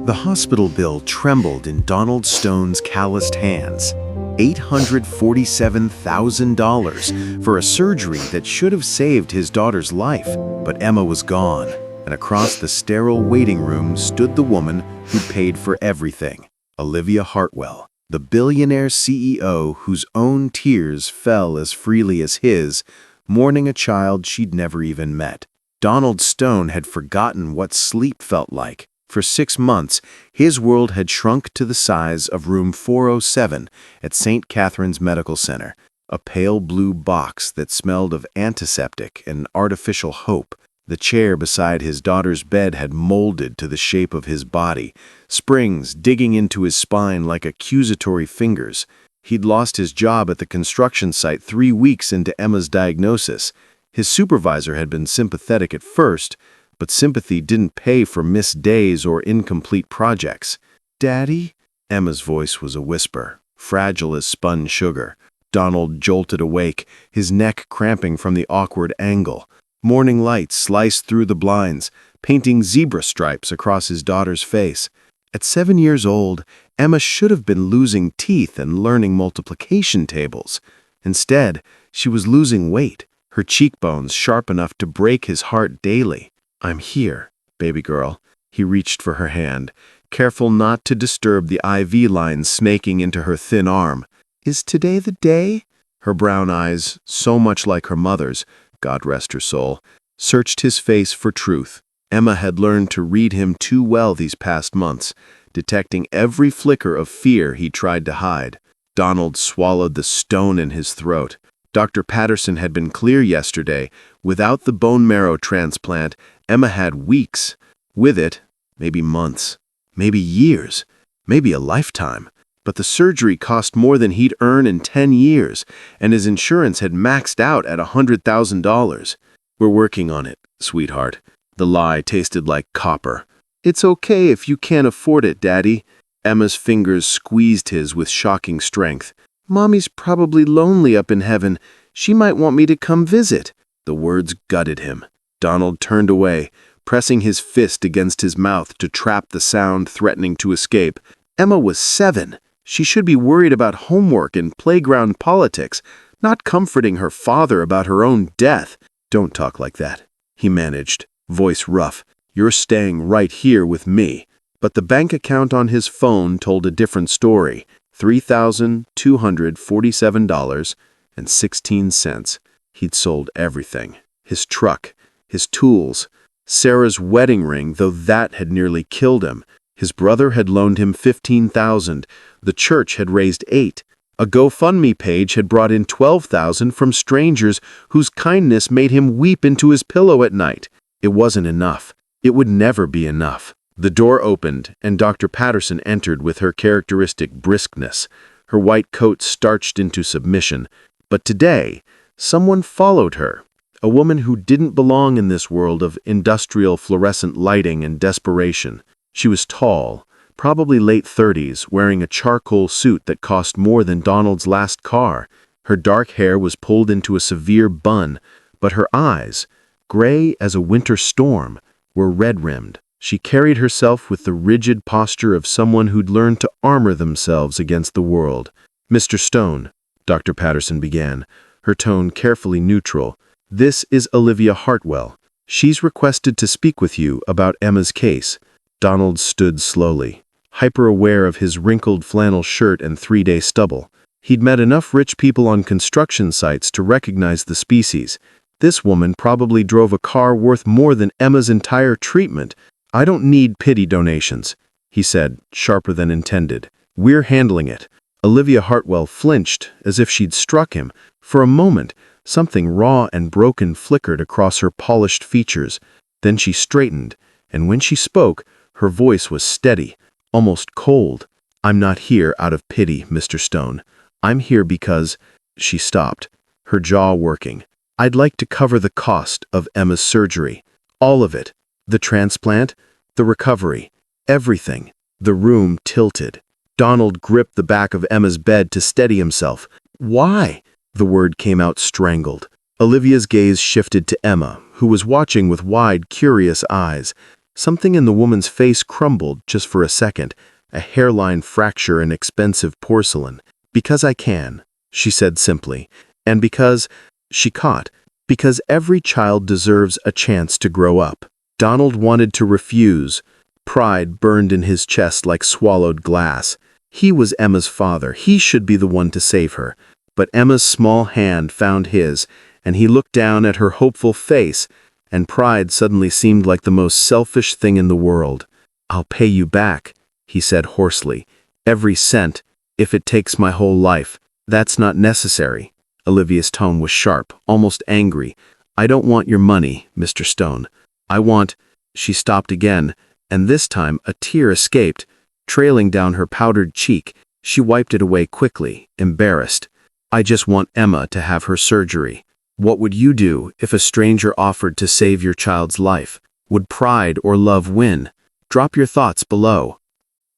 The hospital bill trembled in Donald Stone's calloused hands. $847,000 for a surgery that should have saved his daughter's life. But Emma was gone, and across the sterile waiting room stood the woman who paid for everything, Olivia Hartwell, the billionaire CEO whose own tears fell as freely as his, mourning a child she'd never even met. Donald Stone had forgotten what sleep felt like. For 6 months, his world had shrunk to the size of room 407 at St. Catherine's Medical Center, a pale blue box that smelled of antiseptic and artificial hope. The chair beside his daughter's bed had molded to the shape of his body, springs digging into his spine like accusatory fingers. He'd lost his job at the construction site 3 weeks into Emma's diagnosis. His supervisor had been sympathetic at first, but sympathy didn't pay for missed days or incomplete projects. "Daddy?" Emma's voice was a whisper, fragile as spun sugar. Donald jolted awake, his neck cramping from the awkward angle. Morning light sliced through the blinds, painting zebra stripes across his daughter's face. At 7 years old, Emma should have been losing teeth and learning multiplication tables. Instead, she was losing weight, her cheekbones sharp enough to break his heart daily. "I'm here, baby girl." He reached for her hand, careful not to disturb the IV lines snaking into her thin arm. "Is today the day?" Her brown eyes, so much like her mother's, God rest her soul, searched his face for truth. Emma had learned to read him too well these past months, detecting every flicker of fear he tried to hide. Donald swallowed the stone in his throat. Dr. Patterson had been clear yesterday. Without the bone marrow transplant, Emma had weeks. With it, maybe months, maybe years, maybe a lifetime. But the surgery cost more than he'd earn in 10 years, and his insurance had maxed out at $100,000. "We're working on it, sweetheart." The lie tasted like copper. "It's okay if you can't afford it, Daddy." Emma's fingers squeezed his with shocking strength. "Mommy's probably lonely up in heaven. She might want me to come visit." The words gutted him. Donald turned away, pressing his fist against his mouth to trap the sound threatening to escape. Emma was 7. She should be worried about homework and playground politics, not comforting her father about her own death. "Don't talk like that," he managed, voice rough. "You're staying right here with me." But the bank account on his phone told a different story. $3,247.16. He'd sold everything. His truck, his tools, Sarah's wedding ring, though that had nearly killed him. His brother had loaned him $15,000. The church had raised $8,000. A GoFundMe page had brought in $12,000 from strangers whose kindness made him weep into his pillow at night. It wasn't enough. It would never be enough. The door opened, and Dr. Patterson entered with her characteristic briskness, her white coat starched into submission. But today, someone followed her, a woman who didn't belong in this world of industrial fluorescent lighting and desperation. She was tall, probably late 30s, wearing a charcoal suit that cost more than Donald's last car. Her dark hair was pulled into a severe bun, but her eyes, gray as a winter storm, were red-rimmed. She carried herself with the rigid posture of someone who'd learned to armor themselves against the world. "Mr. Stone," Dr. Patterson began, her tone carefully neutral, "this is Olivia Hartwell. She's requested to speak with you about Emma's case." Donald stood slowly, hyper-aware of his wrinkled flannel shirt and 3-day stubble. He'd met enough rich people on construction sites to recognize the species. This woman probably drove a car worth more than Emma's entire treatment. "I don't need pity donations," he said, sharper than intended. "We're handling it." Olivia Hartwell flinched as if she'd struck him. For a moment, something raw and broken flickered across her polished features. Then she straightened, and when she spoke, her voice was steady, almost cold. "I'm not here out of pity, Mr. Stone. I'm here because—" She stopped, her jaw working. "I'd like to cover the cost of Emma's surgery. All of it. The transplant, the recovery, everything." The room tilted. Donald gripped the back of Emma's bed to steady himself. "Why?" The word came out strangled. Olivia's gaze shifted to Emma, who was watching with wide, curious eyes. Something in the woman's face crumbled just for a second, a hairline fracture in expensive porcelain. "Because I can," she said simply, "and because," she caught, "because every child deserves a chance to grow up." Donald wanted to refuse. Pride burned in his chest like swallowed glass. He was Emma's father. He should be the one to save her. But Emma's small hand found his, and he looked down at her hopeful face, and pride suddenly seemed like the most selfish thing in the world. "I'll pay you back," he said hoarsely. "Every cent, if it takes my whole life." "That's not necessary." Olivia's tone was sharp, almost angry. "I don't want your money, Mr. Stone. I want—" She stopped again, and this time a tear escaped. Trailing down her powdered cheek, she wiped it away quickly, embarrassed. "I just want Emma to have her surgery." "What would you do if a stranger offered to save your child's life? Would pride or love win? Drop your thoughts below.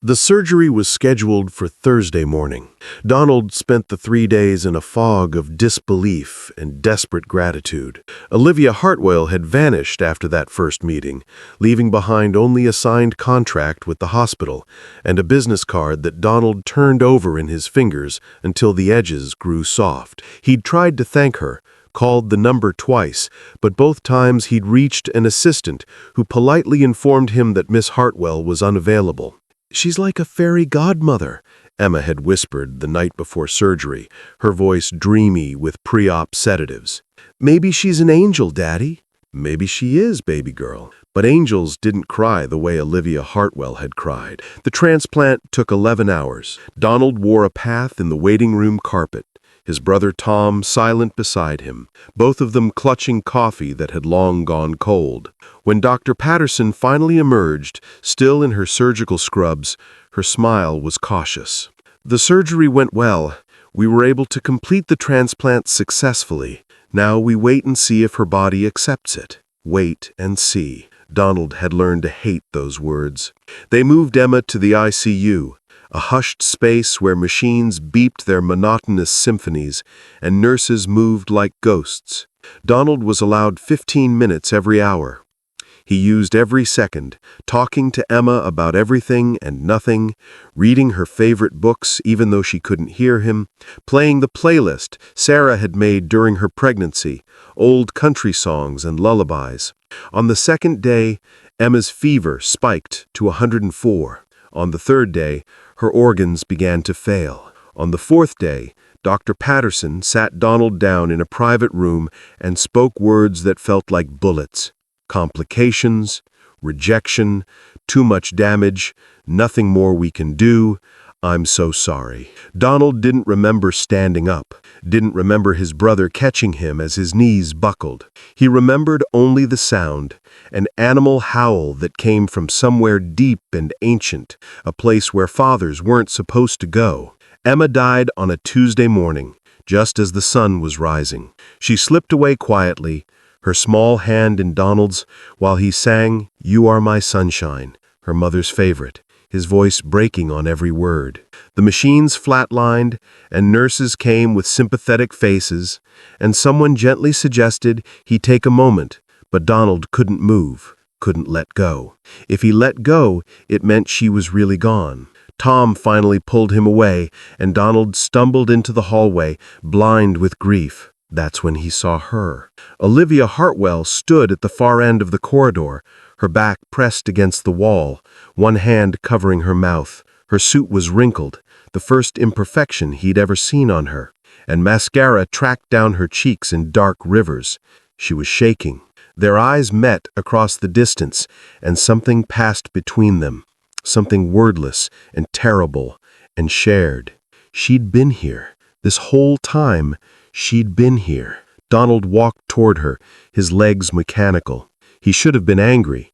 The surgery was scheduled for Thursday morning. Donald spent the 3 days in a fog of disbelief and desperate gratitude. Olivia Hartwell had vanished after that first meeting, leaving behind only a signed contract with the hospital and a business card that Donald turned over in his fingers until the edges grew soft. He'd tried to thank her, called the number twice, but both times he'd reached an assistant who politely informed him that Miss Hartwell was unavailable. "She's like a fairy godmother," Emma had whispered the night before surgery, her voice dreamy with pre-op sedatives. "Maybe she's an angel, Daddy." "Maybe she is, baby girl." But angels didn't cry the way Olivia Hartwell had cried. The transplant took 11 hours. Donald wore a path in the waiting room carpet, his brother Tom silent beside him, both of them clutching coffee that had long gone cold. When Dr. Patterson finally emerged, still in her surgical scrubs, her smile was cautious. "The surgery went well. We were able to complete the transplant successfully. Now we wait and see if her body accepts it." Wait and see. Donald had learned to hate those words. They moved Emma to the ICU, a hushed space where machines beeped their monotonous symphonies and nurses moved like ghosts. Donald was allowed 15 minutes every hour. He used every second, talking to Emma about everything and nothing, reading her favorite books even though she couldn't hear him, playing the playlist Sarah had made during her pregnancy, old country songs and lullabies. On the second day, Emma's fever spiked to 104. On the third day, her organs began to fail. On the fourth day, Dr. Patterson sat Donald down in a private room and spoke words that felt like bullets. Complications, rejection, too much damage, nothing more we can do, I'm so sorry. Donald didn't remember standing up, didn't remember his brother catching him as his knees buckled. He remembered only the sound, an animal howl that came from somewhere deep and ancient, a place where fathers weren't supposed to go. Emma died on a Tuesday morning, just as the sun was rising. She slipped away quietly, her small hand in Donald's, while he sang, "You Are My Sunshine," her mother's favorite, his voice breaking on every word. The machines flatlined, and nurses came with sympathetic faces, and someone gently suggested he take a moment, but Donald couldn't move, couldn't let go. If he let go, it meant she was really gone. Tom finally pulled him away, and Donald stumbled into the hallway, blind with grief. That's when he saw her. Olivia Hartwell stood at the far end of the corridor, her back pressed against the wall, one hand covering her mouth. Her suit was wrinkled, the first imperfection he'd ever seen on her, and mascara tracked down her cheeks in dark rivers. She was shaking. Their eyes met across the distance, and something passed between them, something wordless and terrible and shared. She'd been here. This whole time, she'd been here. Donald walked toward her, his legs mechanical. He should have been angry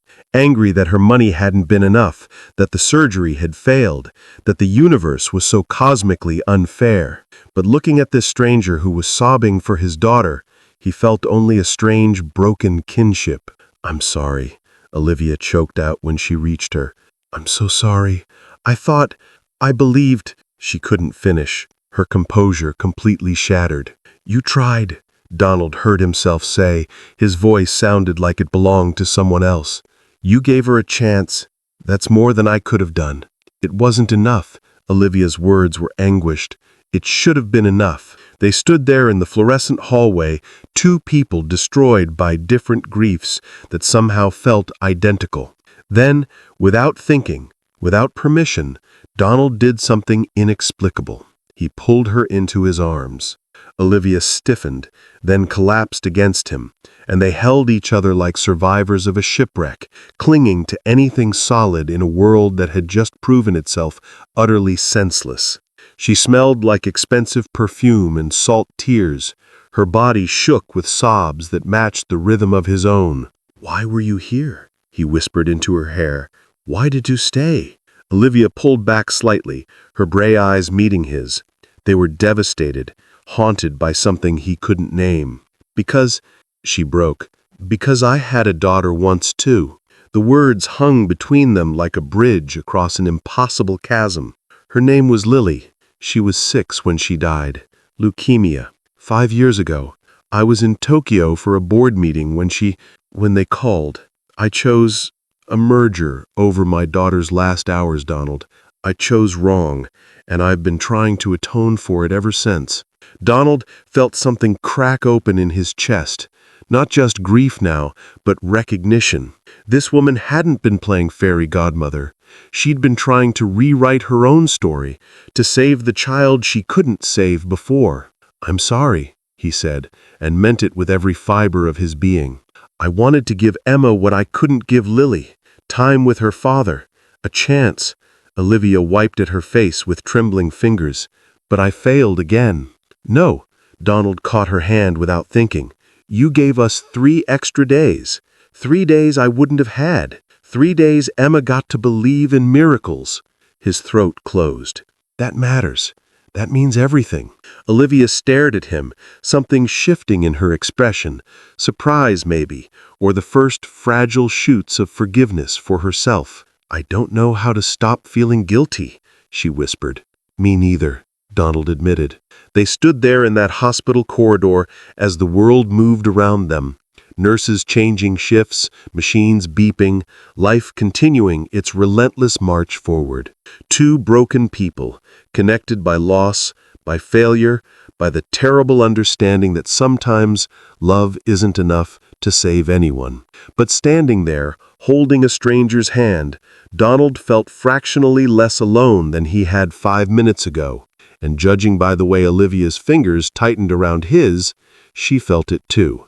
that her money hadn't been enough, that the surgery had failed, that the universe was so cosmically unfair. But looking at this stranger who was sobbing for his daughter, he felt only a strange, broken kinship. "I'm sorry," Olivia choked out when she reached her. "I'm so sorry. I believed—" She couldn't finish, her composure completely shattered. "You tried," Donald heard himself say. His voice sounded like it belonged to someone else. You gave her a chance. That's more than I could have done. It wasn't enough. Olivia's words were anguished. It should have been enough. They stood there in the fluorescent hallway, two people destroyed by different griefs that somehow felt identical. Then, without thinking, without permission, Donald did something inexplicable. He pulled her into his arms. Olivia stiffened, then collapsed against him, and they held each other like survivors of a shipwreck, clinging to anything solid in a world that had just proven itself utterly senseless. She smelled like expensive perfume and salt tears. Her body shook with sobs that matched the rhythm of his own. "Why were you here?" he whispered into her hair. "Why did you stay?" Olivia pulled back slightly, her gray eyes meeting his. They were devastated, haunted by something he couldn't name. "Because," she broke, "because I had a daughter once too." The words hung between them like a bridge across an impossible chasm. Her name was Lily. She was 6 when she died. Leukemia. 5 years ago. I was in Tokyo for a board meeting when they called. I chose a merger over my daughter's last hours, Donald. I chose wrong, and I've been trying to atone for it ever since. Donald felt something crack open in his chest. Not just grief now, but recognition. This woman hadn't been playing fairy godmother. She'd been trying to rewrite her own story, to save the child she couldn't save before. "I'm sorry," he said, and meant it with every fiber of his being. "I wanted to give Emma what I couldn't give Lily. Time with her father. A chance." Olivia wiped at her face with trembling fingers. "But I failed again." "No." Donald caught her hand without thinking. "You gave us 3 extra days. 3 days I wouldn't have had. 3 days Emma got to believe in miracles." His throat closed. "That matters. That means everything." Olivia stared at him, something shifting in her expression. Surprise, maybe, or the first fragile shoots of forgiveness for herself. "I don't know how to stop feeling guilty," she whispered. "Me neither," Donald admitted. They stood there in that hospital corridor as the world moved around them. Nurses changing shifts, machines beeping, life continuing its relentless march forward. Two broken people, connected by loss, by failure, by the terrible understanding that sometimes love isn't enough to save anyone. But standing there, holding a stranger's hand, Donald felt fractionally less alone than he had 5 minutes ago. And judging by the way Olivia's fingers tightened around his, she felt it too.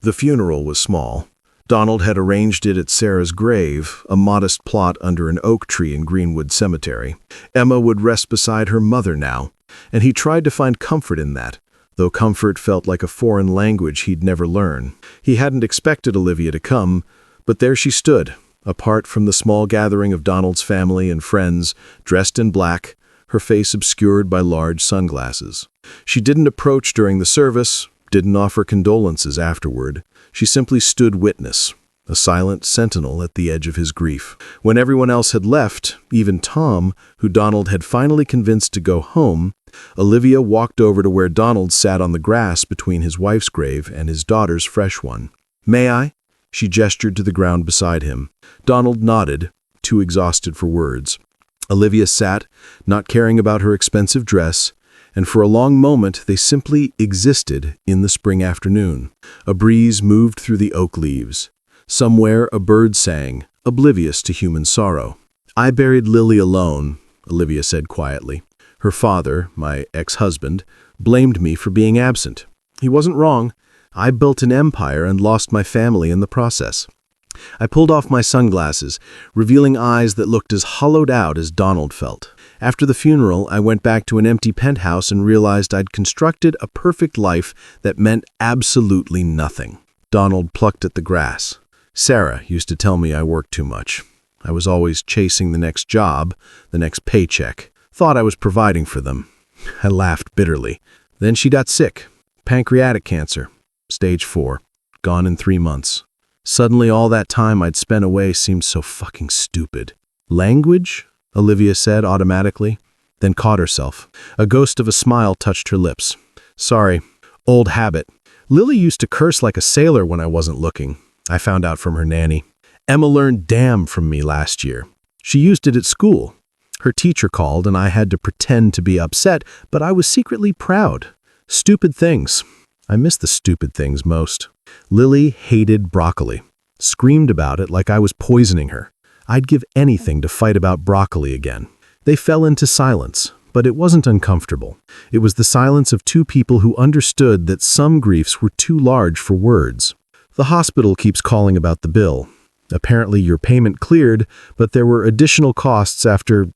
The funeral was small. Donald had arranged it at Sarah's grave, a modest plot under an oak tree in Greenwood Cemetery. Emma would rest beside her mother now, and he tried to find comfort in that, though comfort felt like a foreign language he'd never learn. He hadn't expected Olivia to come, but there she stood, apart from the small gathering of Donald's family and friends, dressed in black, her face obscured by large sunglasses. She didn't approach during the service, didn't offer condolences afterward. She simply stood witness, a silent sentinel at the edge of his grief. When everyone else had left, even Tom, who Donald had finally convinced to go home, Olivia walked over to where Donald sat on the grass between his wife's grave and his daughter's fresh one. "May I?" She gestured to the ground beside him. Donald nodded, too exhausted for words. Olivia sat, not caring about her expensive dress, and for a long moment they simply existed in the spring afternoon. A breeze moved through the oak leaves. Somewhere a bird sang, oblivious to human sorrow. "I buried Lily alone," Olivia said quietly. "Her father, my ex-husband, blamed me for being absent. He wasn't wrong. I built an empire and lost my family in the process." I pulled off my sunglasses, revealing eyes that looked as hollowed out as Donald felt. After the funeral, I went back to an empty penthouse and realized I'd constructed a perfect life that meant absolutely nothing. Donald plucked at the grass. "Sarah used to tell me I worked too much. I was always chasing the next job, the next paycheck. Thought I was providing for them." I laughed bitterly. Then she got sick. Pancreatic cancer. Stage 4. Gone in 3 months. Suddenly all that time I'd spent away seemed so fucking stupid. "Language?" Olivia said automatically, then caught herself. A ghost of a smile touched her lips. "Sorry. Old habit. Lily used to curse like a sailor when I wasn't looking. I found out from her nanny. Emma learned damn from me last year. She used it at school. Her teacher called and I had to pretend to be upset, but I was secretly proud. Stupid things. I miss the stupid things most. Lily hated broccoli. Screamed about it like I was poisoning her. I'd give anything to fight about broccoli again. They fell into silence, but it wasn't uncomfortable. It was the silence of two people who understood that some griefs were too large for words. The hospital keeps calling about the bill. Apparently your payment cleared, but there were additional costs after...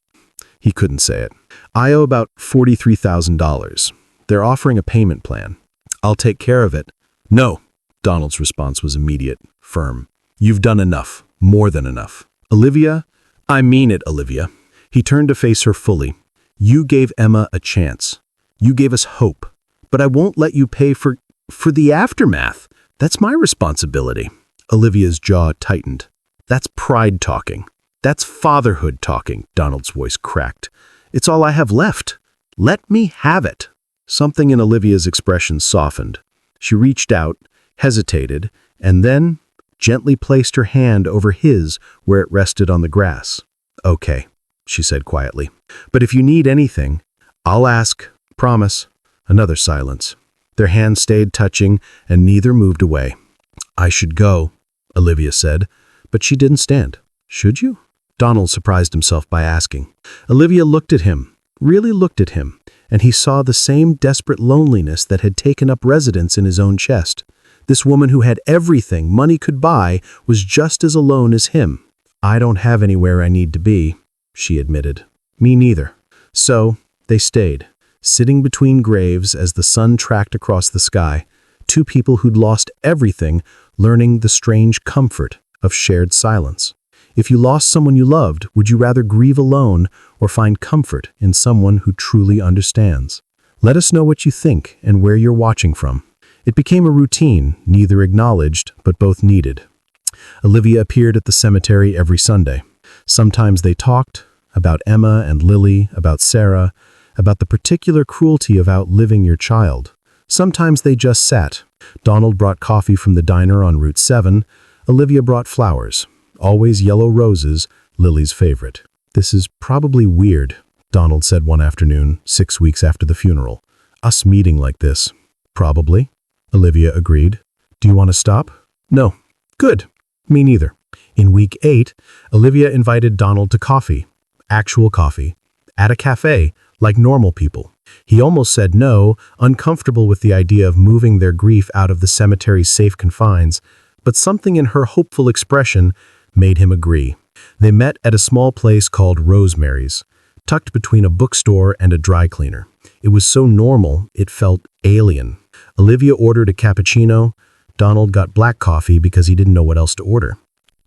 He couldn't say it. I owe about $43,000. They're offering a payment plan. I'll take care of it. No. Donald's response was immediate, firm. You've done enough. More than enough. Olivia? I mean it, Olivia. He turned to face her fully. You gave Emma a chance. You gave us hope. But I won't let you pay for the aftermath. That's my responsibility. Olivia's jaw tightened. That's pride talking. That's fatherhood talking, Donald's voice cracked. It's all I have left. Let me have it. Something in Olivia's expression softened. She reached out, hesitated, and then gently placed her hand over his where it rested on the grass. Okay, she said quietly. But if you need anything, I'll ask. Promise. Another silence. Their hands stayed touching, and neither moved away. I should go, Olivia said, but she didn't stand. Should you? Donald surprised himself by asking. Olivia looked at him, really looked at him, and he saw the same desperate loneliness that had taken up residence in his own chest. This woman who had everything money could buy was just as alone as him. I don't have anywhere I need to be, she admitted. Me neither. So they stayed, sitting between graves as the sun tracked across the sky, two people who'd lost everything, learning the strange comfort of shared silence. If you lost someone you loved, would you rather grieve alone or find comfort in someone who truly understands? Let us know what you think and where you're watching from. It became a routine, neither acknowledged, but both needed. Olivia appeared at the cemetery every Sunday. Sometimes they talked about Emma and Lily, about Sarah, about the particular cruelty of outliving your child. Sometimes they just sat. Donald brought coffee from the diner on Route 7. Olivia brought flowers. Always yellow roses, Lily's favorite. This is probably weird, Donald said one afternoon, 6 weeks after the funeral. Us meeting like this. Probably, Olivia agreed. Do you want to stop? No. Good. Me neither. In week 8, Olivia invited Donald to coffee. Actual coffee. At a cafe, like normal people. He almost said no, uncomfortable with the idea of moving their grief out of the cemetery's safe confines, but something in her hopeful expression made him agree. They met at a small place called Rosemary's, tucked between a bookstore and a dry cleaner. It was so normal, it felt alien. Olivia ordered a cappuccino. Donald got black coffee because he didn't know what else to order.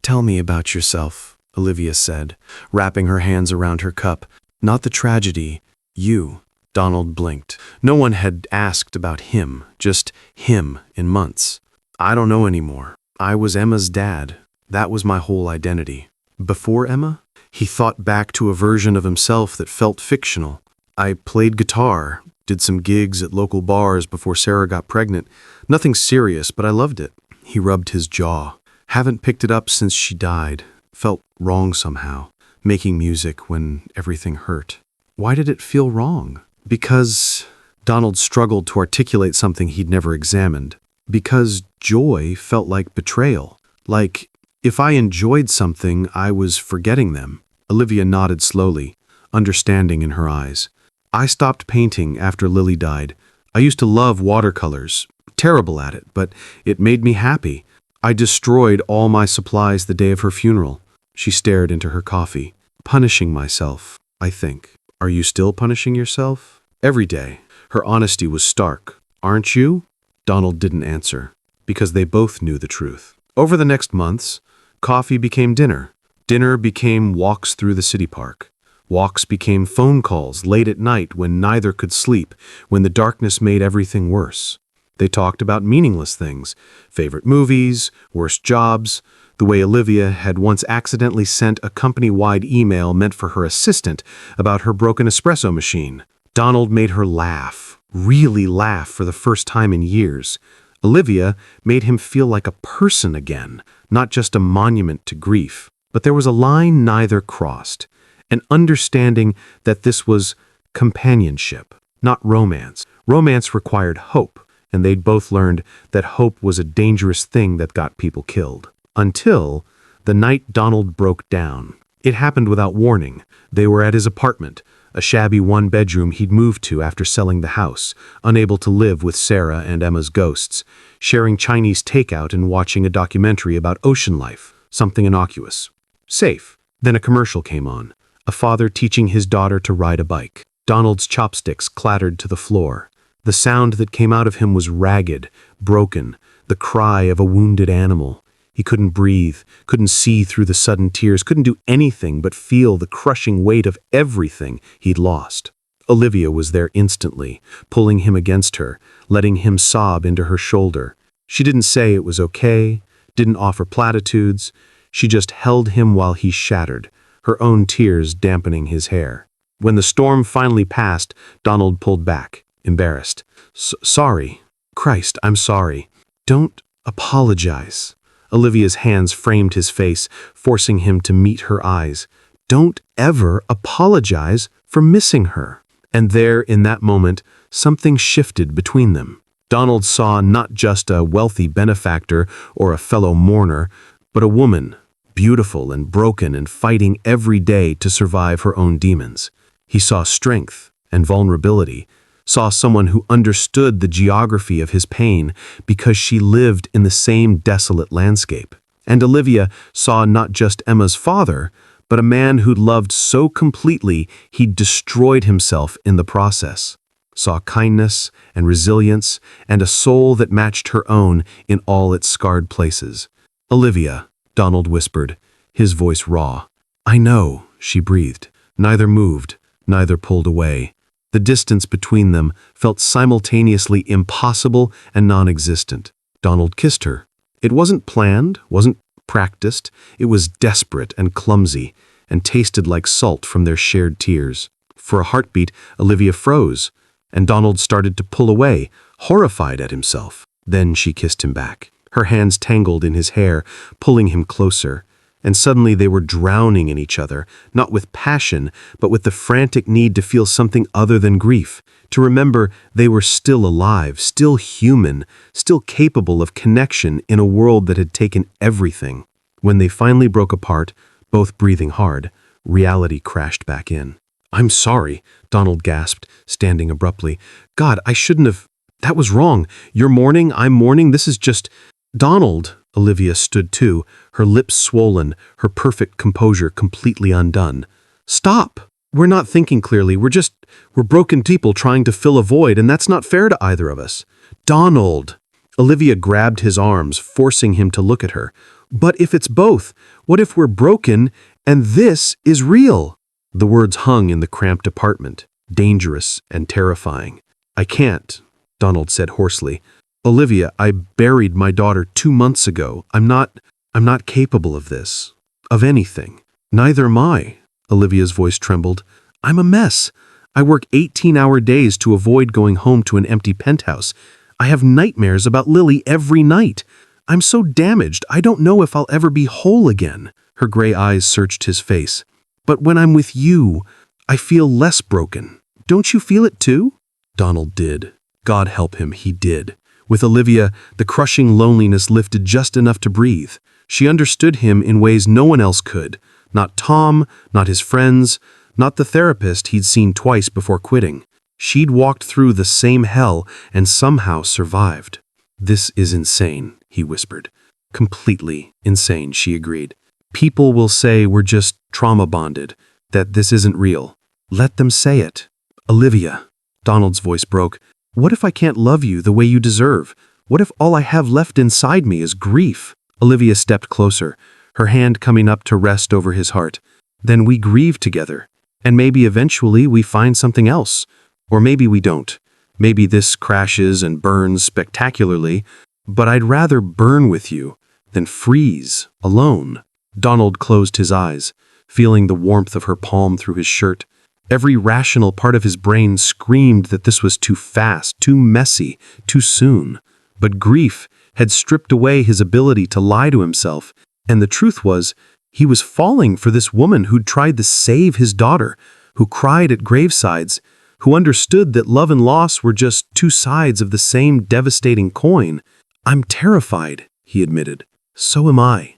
Tell me about yourself, Olivia said, wrapping her hands around her cup. Not the tragedy, you. Donald blinked. No one had asked about him, just him in months. I don't know anymore. I was Emma's dad. That was my whole identity. Before Emma, he thought back to a version of himself that felt fictional. I played guitar, did some gigs at local bars before Sarah got pregnant. Nothing serious, but I loved it. He rubbed his jaw. Haven't picked it up since she died. Felt wrong somehow, making music when everything hurt. Why did it feel wrong? Because Donald struggled to articulate something he'd never examined. Because joy felt like betrayal. Like, if I enjoyed something, I was forgetting them. Olivia nodded slowly, understanding in her eyes. I stopped painting after Lily died. I used to love watercolors. Terrible at it, but it made me happy. I destroyed all my supplies the day of her funeral. She stared into her coffee. Punishing myself, I think. Are you still punishing yourself? Every day. Her honesty was stark. Aren't you? Donald didn't answer, because they both knew the truth. Over the next months, coffee became dinner. Dinner became walks through the city park. Walks became phone calls late at night when neither could sleep, when the darkness made everything worse. They talked about meaningless things, favorite movies, worst jobs, the way Olivia had once accidentally sent a company-wide email meant for her assistant about her broken espresso machine. Donald made her laugh, really laugh for the first time in years. Olivia made him feel like a person again, not just a monument to grief. But there was a line neither crossed, an understanding that this was companionship, not romance. Romance required hope, and they'd both learned that hope was a dangerous thing that got people killed. Until the night Donald broke down. It happened without warning. They were at his apartment, a shabby one-bedroom he'd moved to after selling the house, unable to live with Sarah and Emma's ghosts, sharing Chinese takeout and watching a documentary about ocean life, something innocuous. Safe. Then a commercial came on, a father teaching his daughter to ride a bike. Donald's chopsticks clattered to the floor. The sound that came out of him was ragged, broken, the cry of a wounded animal. He couldn't breathe, couldn't see through the sudden tears, couldn't do anything but feel the crushing weight of everything he'd lost. Olivia was there instantly, pulling him against her, letting him sob into her shoulder. She didn't say it was okay, didn't offer platitudes. She just held him while he shattered, her own tears dampening his hair. When the storm finally passed, Donald pulled back, embarrassed. Sorry. Christ, I'm sorry. Don't apologize. Olivia's hands framed his face, forcing him to meet her eyes. Don't ever apologize for missing her. And there, in that moment, something shifted between them. Donald saw not just a wealthy benefactor or a fellow mourner, but a woman, beautiful and broken and fighting every day to survive her own demons. He saw strength and vulnerability, saw someone who understood the geography of his pain because she lived in the same desolate landscape. And Olivia saw not just Emma's father, but a man who'd loved so completely he'd destroyed himself in the process. Saw kindness and resilience and a soul that matched her own in all its scarred places. Olivia, Donald whispered, his voice raw. I know, she breathed. Neither moved, neither pulled away. The distance between them felt simultaneously impossible and non-existent. Donald kissed her. It wasn't planned, wasn't practiced. It was desperate and clumsy, and tasted like salt from their shared tears. For a heartbeat, Olivia froze, and Donald started to pull away, horrified at himself. Then she kissed him back. Her hands tangled in his hair, pulling him closer. And suddenly they were drowning in each other, not with passion, but with the frantic need to feel something other than grief, to remember they were still alive, still human, still capable of connection in a world that had taken everything. When they finally broke apart, both breathing hard, reality crashed back in. I'm sorry, Donald gasped, standing abruptly. God, I shouldn't have. That was wrong. You're mourning, I'm mourning, this is just. Donald. Olivia stood too, her lips swollen, her perfect composure completely undone. Stop! We're not thinking clearly, we're broken people trying to fill a void, and that's not fair to either of us. Donald! Olivia grabbed his arms, forcing him to look at her. But if it's both, what if we're broken, and this is real? The words hung in the cramped apartment, dangerous and terrifying. I can't, Donald said hoarsely. Olivia, I buried my daughter 2 months ago. I'm not capable of this. Of anything. Neither am I. Olivia's voice trembled. I'm a mess. I work 18-hour days to avoid going home to an empty penthouse. I have nightmares about Lily every night. I'm so damaged, I don't know if I'll ever be whole again. Her gray eyes searched his face. But when I'm with you, I feel less broken. Don't you feel it too? Donald did. God help him, he did. With Olivia, the crushing loneliness lifted just enough to breathe. She understood him in ways no one else could. Not Tom, not his friends, not the therapist he'd seen twice before quitting. She'd walked through the same hell and somehow survived. This is insane, he whispered. Completely insane, she agreed. People will say we're just trauma bonded, that this isn't real. Let them say it. Olivia, Donald's voice broke. What if I can't love you the way you deserve? What if all I have left inside me is grief? Olivia stepped closer, her hand coming up to rest over his heart. Then we grieve together, and maybe eventually we find something else. Or maybe we don't. Maybe this crashes and burns spectacularly, but I'd rather burn with you than freeze alone. Donald closed his eyes, feeling the warmth of her palm through his shirt. Every rational part of his brain screamed that this was too fast, too messy, too soon. But grief had stripped away his ability to lie to himself, and the truth was, he was falling for this woman who'd tried to save his daughter, who cried at gravesides, who understood that love and loss were just two sides of the same devastating coin. "I'm terrified," he admitted. "So am I.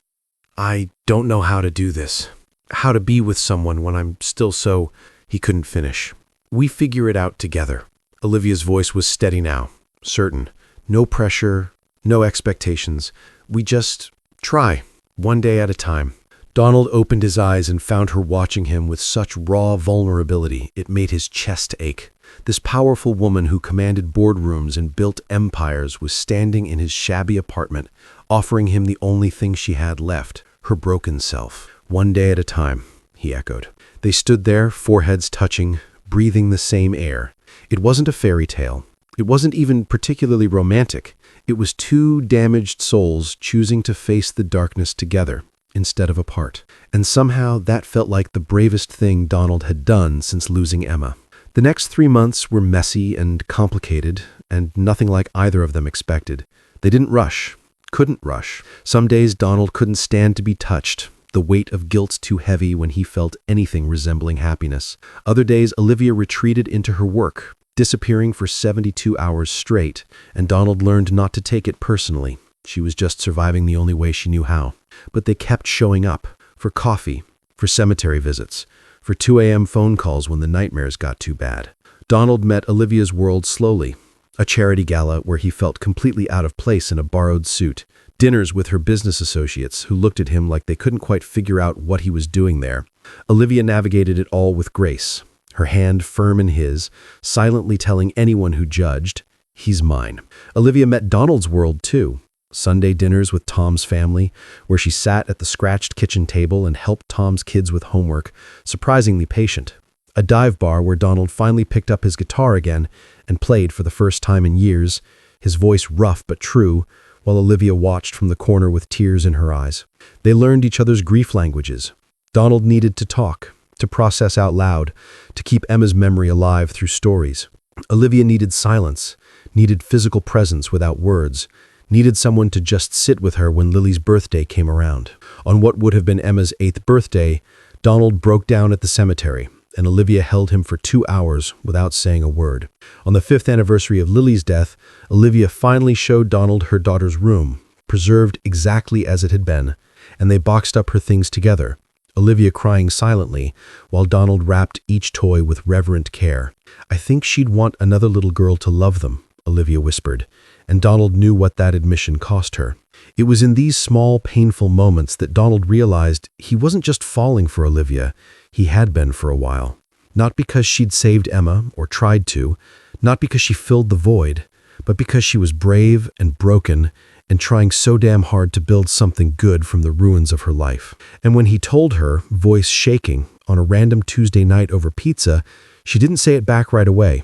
I don't know how to do this. How to be with someone when I'm still so—" He couldn't finish. "We figure it out together." Olivia's voice was steady now, certain. No pressure, no expectations. "We just try, one day at a time." Donald opened his eyes and found her watching him with such raw vulnerability it made his chest ache. This powerful woman who commanded boardrooms and built empires was standing in his shabby apartment, offering him the only thing she had left, her broken self. "One day at a time," he echoed. They stood there, foreheads touching, breathing the same air. It wasn't a fairy tale. It wasn't even particularly romantic. It was two damaged souls choosing to face the darkness together instead of apart. And somehow that felt like the bravest thing Donald had done since losing Emma. The next 3 months were messy and complicated, and nothing like either of them expected. They didn't rush, couldn't rush. Some days Donald couldn't stand to be touched, the weight of guilt too heavy when he felt anything resembling happiness. Other days Olivia retreated into her work, disappearing for 72 hours straight, and Donald learned not to take it personally. She was just surviving the only way she knew how. But they kept showing up, for coffee, for cemetery visits, for 2 a.m. phone calls when the nightmares got too bad. Donald met Olivia's world slowly. A charity gala where he felt completely out of place in a borrowed suit. Dinners with her business associates who looked at him like they couldn't quite figure out what he was doing there. Olivia navigated it all with grace, her hand firm in his, silently telling anyone who judged, "He's mine." Olivia met Donald's world too. Sunday dinners with Tom's family, where she sat at the scratched kitchen table and helped Tom's kids with homework, surprisingly patient. A dive bar where Donald finally picked up his guitar again and played for the first time in years, his voice rough but true, while Olivia watched from the corner with tears in her eyes. They learned each other's grief languages. Donald needed to talk, to process out loud, to keep Emma's memory alive through stories. Olivia needed silence, needed physical presence without words, needed someone to just sit with her when Lily's birthday came around. On what would have been Emma's 8th birthday, Donald broke down at the cemetery, and Olivia held him for 2 hours without saying a word. On the 5th anniversary of Lily's death, Olivia finally showed Donald her daughter's room, preserved exactly as it had been, and they boxed up her things together, Olivia crying silently, while Donald wrapped each toy with reverent care. "I think she'd want another little girl to love them," Olivia whispered, and Donald knew what that admission cost her. It was in these small, painful moments that Donald realized he wasn't just falling for Olivia, he had been for a while. Not because she'd saved Emma, or tried to, not because she filled the void, but because she was brave and broken and trying so damn hard to build something good from the ruins of her life. And when he told her, voice shaking, on a random Tuesday night over pizza, she didn't say it back right away.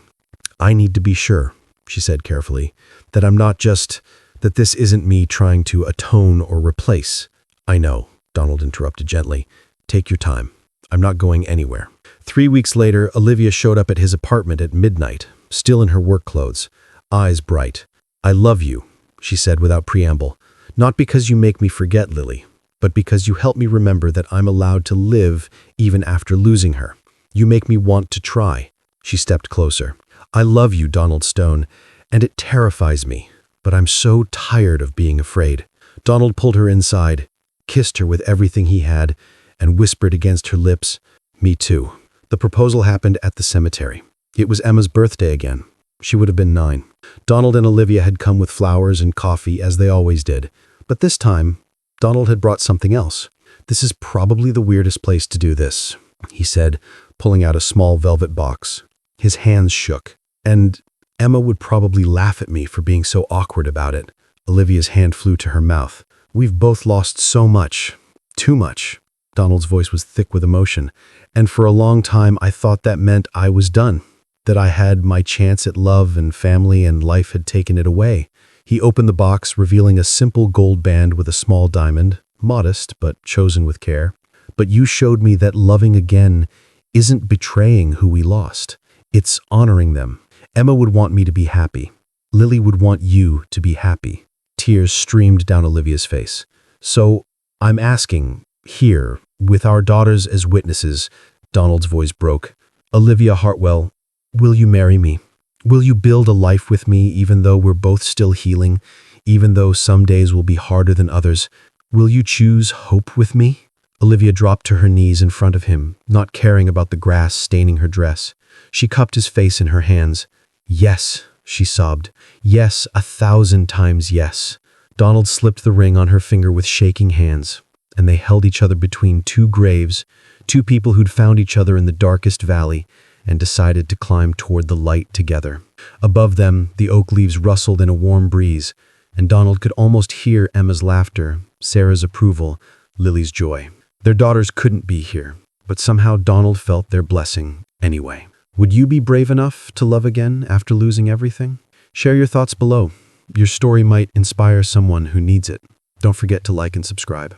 "I need to be sure," she said carefully, "that I'm not just, that this isn't me trying to atone or replace." "I know," Donald interrupted gently. "Take your time. I'm not going anywhere." 3 weeks later, Olivia showed up at his apartment at midnight, still in her work clothes, eyes bright. "I love you," she said without preamble. "Not because you make me forget Lily, but because you help me remember that I'm allowed to live even after losing her. You make me want to try." She stepped closer. "I love you, Donald Stone, and it terrifies me, but I'm so tired of being afraid." Donald pulled her inside, kissed her with everything he had, and whispered against her lips, "Me too." The proposal happened at the cemetery. It was Emma's birthday again. She would have been 9. Donald and Olivia had come with flowers and coffee, as they always did. But this time, Donald had brought something else. "This is probably the weirdest place to do this," he said, pulling out a small velvet box. His hands shook. "And Emma would probably laugh at me for being so awkward about it." Olivia's hand flew to her mouth. "We've both lost so much. Too much." Donald's voice was thick with emotion. "And for a long time, I thought that meant I was done, that I had my chance at love and family and life had taken it away." He opened the box, revealing a simple gold band with a small diamond, modest but chosen with care. "But you showed me that loving again isn't betraying who we lost. It's honoring them. Emma would want me to be happy. Lily would want you to be happy. Tears streamed down Olivia's face. So, I'm asking, here, with our daughters as witnesses, Donald's voice broke. Olivia Hartwell, will you marry me? Will you build a life with me even though we're both still healing, even though some days will be harder than others? Will you choose hope with me? Olivia dropped to her knees in front of him, not caring about the grass staining her dress. She cupped his face in her hands. Yes, she sobbed. Yes, 1,000 times yes. Donald slipped the ring on her finger with shaking hands, and they held each other between two graves, two people who'd found each other in the darkest valley and decided to climb toward the light together. Above them, the oak leaves rustled in a warm breeze, and Donald could almost hear Emma's laughter, Sarah's approval, Lily's joy. Their daughters couldn't be here, but somehow Donald felt their blessing anyway. Would you be brave enough to love again after losing everything? Share your thoughts below. Your story might inspire someone who needs it. Don't forget to like and subscribe.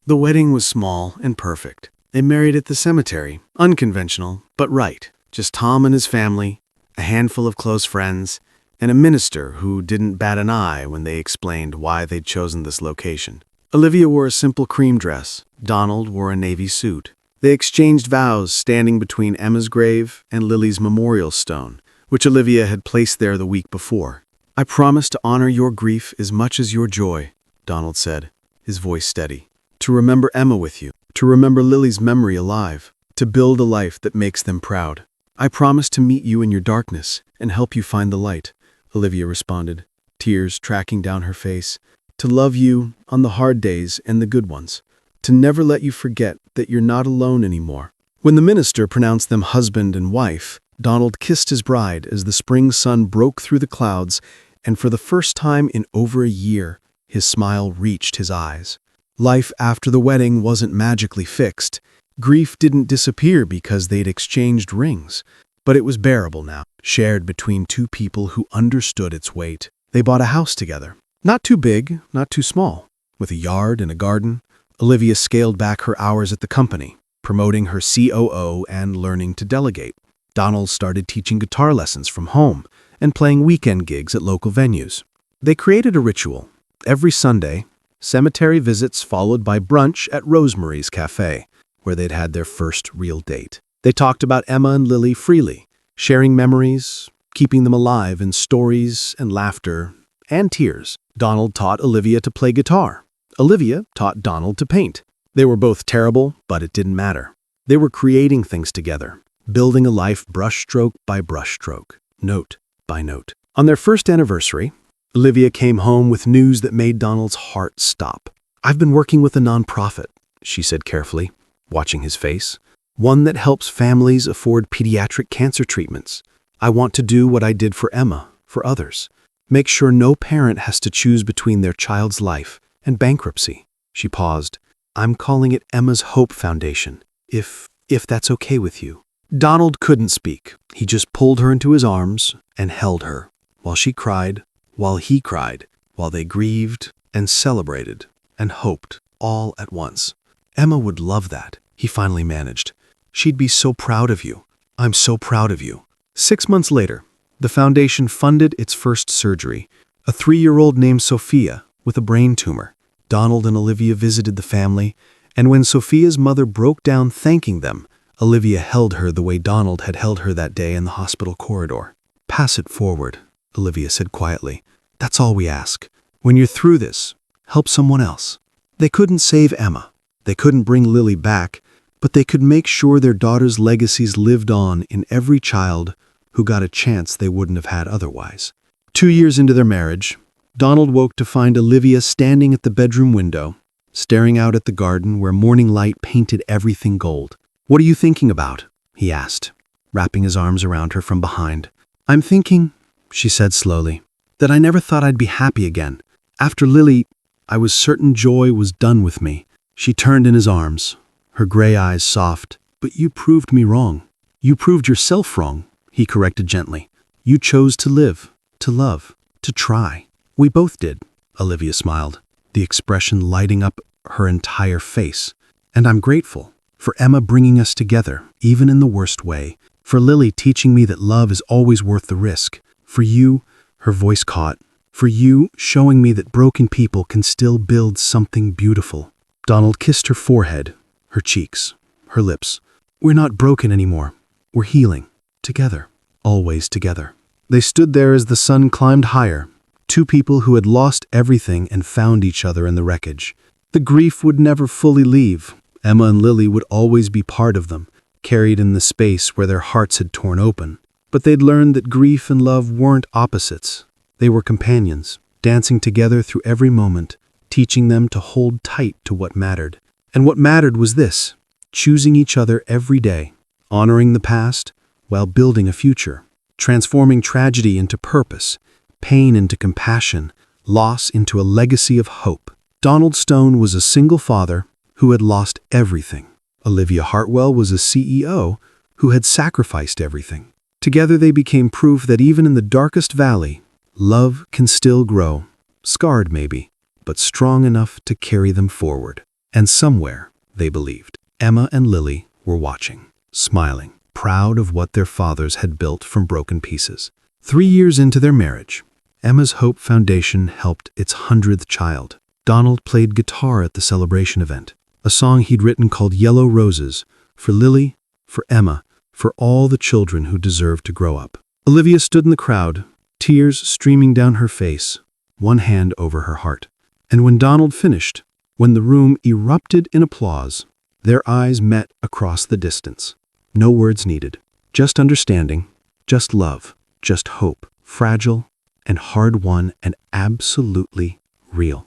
The wedding was small and perfect. They married at the cemetery, unconventional, but right. Just Tom and his family, a handful of close friends, and a minister who didn't bat an eye when they explained why they'd chosen this location. Olivia wore a simple cream dress. Donald wore a navy suit. They exchanged vows standing between Emma's grave and Lily's memorial stone, which Olivia had placed there the week before. "I promise to honor your grief as much as your joy," Donald said, his voice steady. "To remember Emma with you, to remember Lily's memory alive, to build a life that makes them proud. I promise to meet you in your darkness and help you find the light," Olivia responded, tears tracking down her face. "To love you on the hard days and the good ones. To never let you forget that you're not alone anymore." When the minister pronounced them husband and wife, Donald kissed his bride as the spring sun broke through the clouds, and for the first time in over a year, his smile reached his eyes. Life after the wedding wasn't magically fixed. Grief didn't disappear because they'd exchanged rings, but it was bearable now, shared between two people who understood its weight. They bought a house together. Not too big, not too small. With a yard and a garden, Olivia scaled back her hours at the company, promoting her COO and learning to delegate. Donald started teaching guitar lessons from home and playing weekend gigs at local venues. They created a ritual. Every Sunday, cemetery visits followed by brunch at Rosemary's Cafe, where they'd had their first real date. They talked about Emma and Lily freely, sharing memories, keeping them alive in stories and laughter and tears. Donald taught Olivia to play guitar. Olivia taught Donald to paint. They were both terrible, but it didn't matter. They were creating things together, building a life brushstroke by brushstroke, note by note. On their first anniversary, Olivia came home with news that made Donald's heart stop. "I've been working with a nonprofit," she said carefully, watching his face. "One that helps families afford pediatric cancer treatments. I want to do what I did for Emma, for others. Make sure no parent has to choose between their child's life and bankruptcy." She paused. "I'm calling it Emma's Hope Foundation, if that's okay with you." Donald couldn't speak. He just pulled her into his arms and held her, while she cried, while he cried, while they grieved and celebrated and hoped all at once. "Emma would love that," he finally managed. "She'd be so proud of you. I'm so proud of you." 6 months later, the foundation funded its first surgery, a 3-year-old named Sophia with a brain tumor. Donald and Olivia visited the family, and when Sophia's mother broke down thanking them, Olivia held her the way Donald had held her that day in the hospital corridor. "Pass it forward," Olivia said quietly. "That's all we ask. When you're through this, help someone else." They couldn't save Emma. They couldn't bring Lily back, but they could make sure their daughters' legacies lived on in every child who got a chance they wouldn't have had otherwise. 2 years into their marriage, Donald woke to find Olivia standing at the bedroom window, staring out at the garden where morning light painted everything gold. "What are you thinking about?" he asked, wrapping his arms around her from behind. "I'm thinking," she said slowly, "that I never thought I'd be happy again. After Lily, I was certain joy was done with me." She turned in his arms, her gray eyes soft. "But you proved me wrong. You proved yourself wrong," he corrected gently. "You chose to live, to love, to try." "We both did," Olivia smiled, the expression lighting up her entire face. "And I'm grateful for Emma bringing us together, even in the worst way, for Lily teaching me that love is always worth the risk, for you, Her voice caught. For you, showing me that broken people can still build something beautiful. Donald kissed her forehead, her cheeks, her lips. We're not broken anymore. We're healing. Together. Always together. They stood there as the sun climbed higher. Two people who had lost everything and found each other in the wreckage. The grief would never fully leave. Emma and Lily would always be part of them, carried in the space where their hearts had torn open. But they'd learned that grief and love weren't opposites. They were companions, dancing together through every moment, teaching them to hold tight to what mattered. And what mattered was this: choosing each other every day, honoring the past while building a future, transforming tragedy into purpose, pain into compassion, loss into a legacy of hope. Donald Stone was a single father who had lost everything. Olivia Hartwell was a CEO who had sacrificed everything. Together they became proof that even in the darkest valley, love can still grow, scarred maybe, but strong enough to carry them forward. And somewhere, they believed, Emma and Lily were watching, smiling, proud of what their fathers had built from broken pieces. 3 years into their marriage, Emma's Hope Foundation helped its 100th child. Donald played guitar at the celebration event, a song he'd written called Yellow Roses, for Lily, for Emma, for all the children who deserved to grow up. Olivia stood in the crowd, tears streaming down her face, one hand over her heart. And when Donald finished, when the room erupted in applause, their eyes met across the distance. No words needed, just understanding, just love, just hope, fragile and hard-won and absolutely real.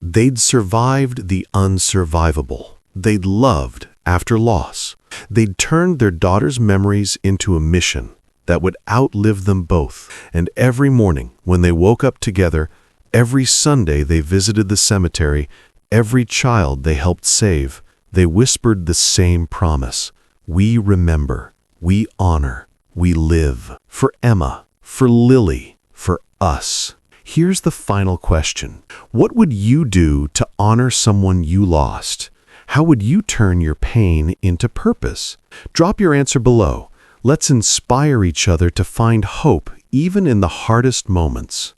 They'd survived the unsurvivable. They'd loved after loss. They'd turned their daughter's memories into a mission that would outlive them both. And every morning when they woke up together, every Sunday they visited the cemetery, every child they helped save, they whispered the same promise. We remember, we honor, we live. For Emma, for Lily, for us. Here's the final question. What would you do to honor someone you lost? How would you turn your pain into purpose? Drop your answer below. Let's inspire each other to find hope even in the hardest moments.